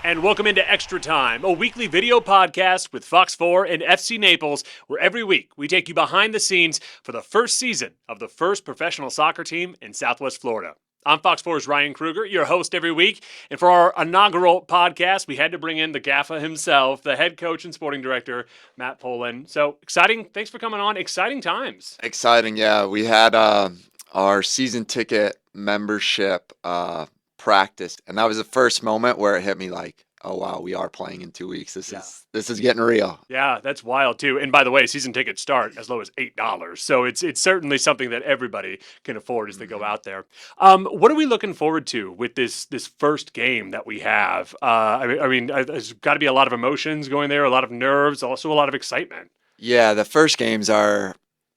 And welcome into Extra Time, a weekly video podcast with Fox 4 and FC Naples, where every week we take you behind the scenes for the first season of the first professional soccer team in Southwest Florida. I'm Fox 4's Ryan Kruger, your host every week. And for our inaugural podcast, we had to bring in the Gaffa himself, the head coach and sporting director, Matt Poland. So exciting. Thanks for coming on. Exciting times. Exciting, yeah. We had our season ticket membership practice, and that was the first moment where it hit me like, oh wow, we are playing in 2 weeks. This is getting real. Yeah, that's wild too. And by the way, season tickets start as low as $8, so it's certainly something that everybody can afford as they go out there. What are we looking forward to with this first game that we have? There's got to be a lot of emotions going there, a lot of nerves, also a lot of excitement. Yeah, the first games are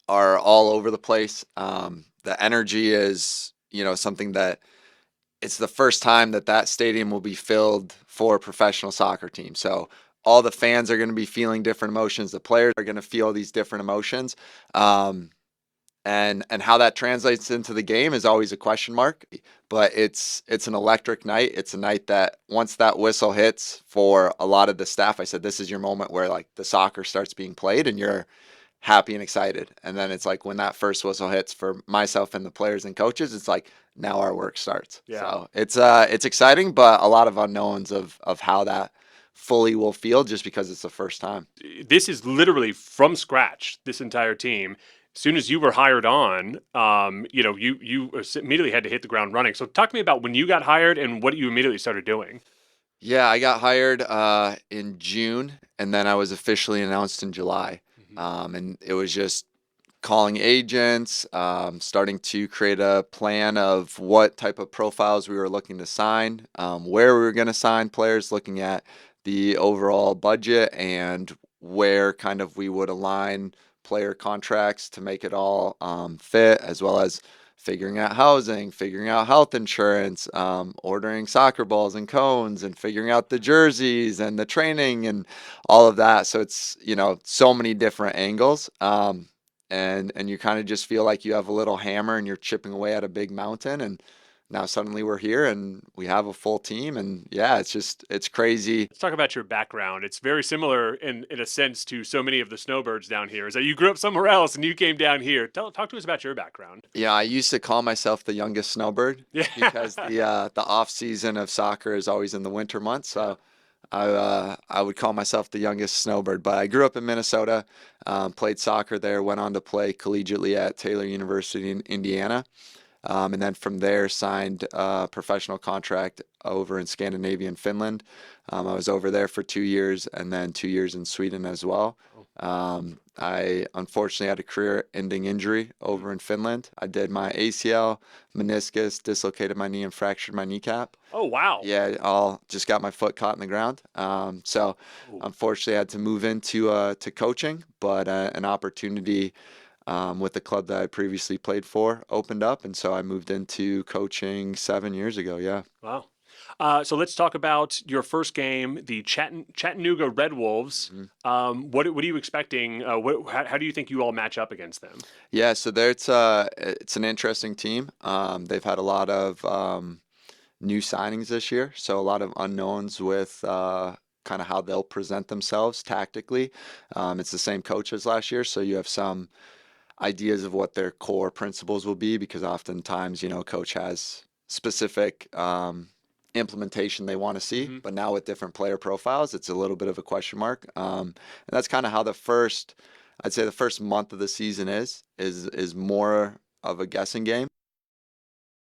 all over the place. The energy is, something that it's the first time that stadium will be filled for a professional soccer team. So all the fans are going to be feeling different emotions. The players are going to feel these different emotions. And how that translates into the game is always a question mark. But it's an electric night. It's a night that once that whistle hits for a lot of the staff, I said, this is your moment where like the soccer starts being played and you're happy and excited. And then it's like when that first whistle hits for myself and the players and coaches, it's like now our work starts. Yeah. So it's exciting, but a lot of unknowns of how that fully will feel just because it's the first time. This is literally from scratch, this entire team. As soon as you were hired on, you immediately had to hit the ground running. So talk to me about when you got hired and what you immediately started doing. Yeah, I got hired in June, and then I was officially announced in July. And it was just calling agents, starting to create a plan of what type of profiles we were looking to sign, where we were going to sign players, looking at the overall budget and where kind of we would align player contracts to make it all fit, as well as figuring out housing, figuring out health insurance, ordering soccer balls and cones, and figuring out the jerseys and the training and all of that. So it's, so many different angles. And you kind of just feel like you have a little hammer and you're chipping away at a big mountain. And now suddenly we're here and we have a full team. And yeah, it's crazy. Let's talk about your background. It's very similar in a sense to so many of the snowbirds down here. Is that you grew up somewhere else and you came down here. Talk to us about your background. Yeah, I used to call myself the youngest snowbird because the off season of soccer is always in the winter months. So I would call myself the youngest snowbird. But I grew up in Minnesota, played soccer there, went on to play collegiately at Taylor University in Indiana. And then from there signed a professional contract over in Scandinavia and Finland. I was over there for 2 years and then 2 years in Sweden as well. I unfortunately had a career-ending injury over in Finland. I did my ACL, meniscus, dislocated my knee, and fractured my kneecap. Oh, wow. Yeah, all just got my foot caught in the ground. So unfortunately, I had to move into to coaching, but an opportunity with the club that I previously played for opened up, and so I moved into coaching 7 years ago. Yeah. Wow. So let's talk about your first game, the Chattanooga Red Wolves. What are you expecting? How do you think you all match up against them? Yeah, so it's an interesting team. They've had a lot of new signings this year, so a lot of unknowns with kind of how they'll present themselves tactically. It's the same coach as last year, so you have some ideas of what their core principles will be because oftentimes, coach has specific implementation they want to see, but now with different player profiles, it's a little bit of a question mark. And that's kind of how I'd say the first month of the season is more of a guessing game.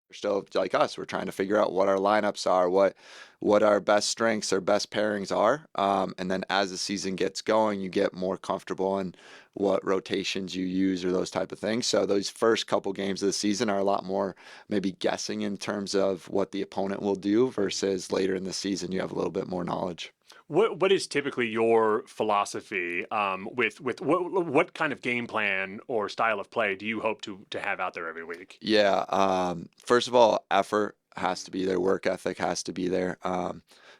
We're still like us. We're trying to figure out what our lineups are, what our best strengths or best pairings are. And then as the season gets going, you get more comfortable in what rotations you use or those type of things. So those first couple games of the season are a lot more maybe guessing in terms of what the opponent will do versus later in the season you have a little bit more knowledge. What is typically your philosophy with what kind of game plan or style of play do you hope to have out there every week? Yeah. First of all, effort has to be there. Work ethic has to be there.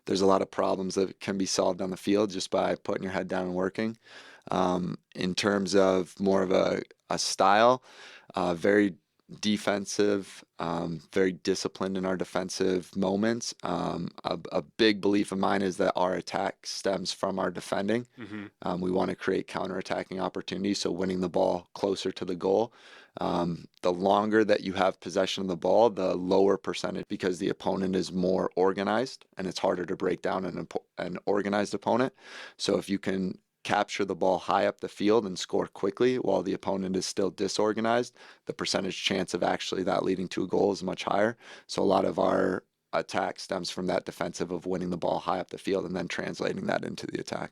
There's a lot of problems that can be solved on the field just by putting your head down and working. In terms of more of a style, very defensive, very disciplined in our defensive moments. A big belief of mine is that our attack stems from our defending. We want to create counterattacking opportunities, so winning the ball closer to the goal. The longer that you have possession of the ball, the lower percentage, because the opponent is more organized and it's harder to break down an organized opponent. So if you can capture the ball high up the field and score quickly while the opponent is still disorganized, the percentage chance of actually that leading to a goal is much higher. So a lot of our attack stems from that defensive of winning the ball high up the field and then translating that into the attack.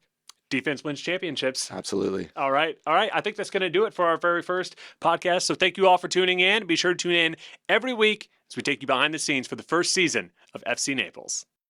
Defense wins championships. Absolutely. All right. All right. I think that's going to do it for our very first podcast. So thank you all for tuning in. Be sure to tune in every week as we take you behind the scenes for the first season of FC Naples.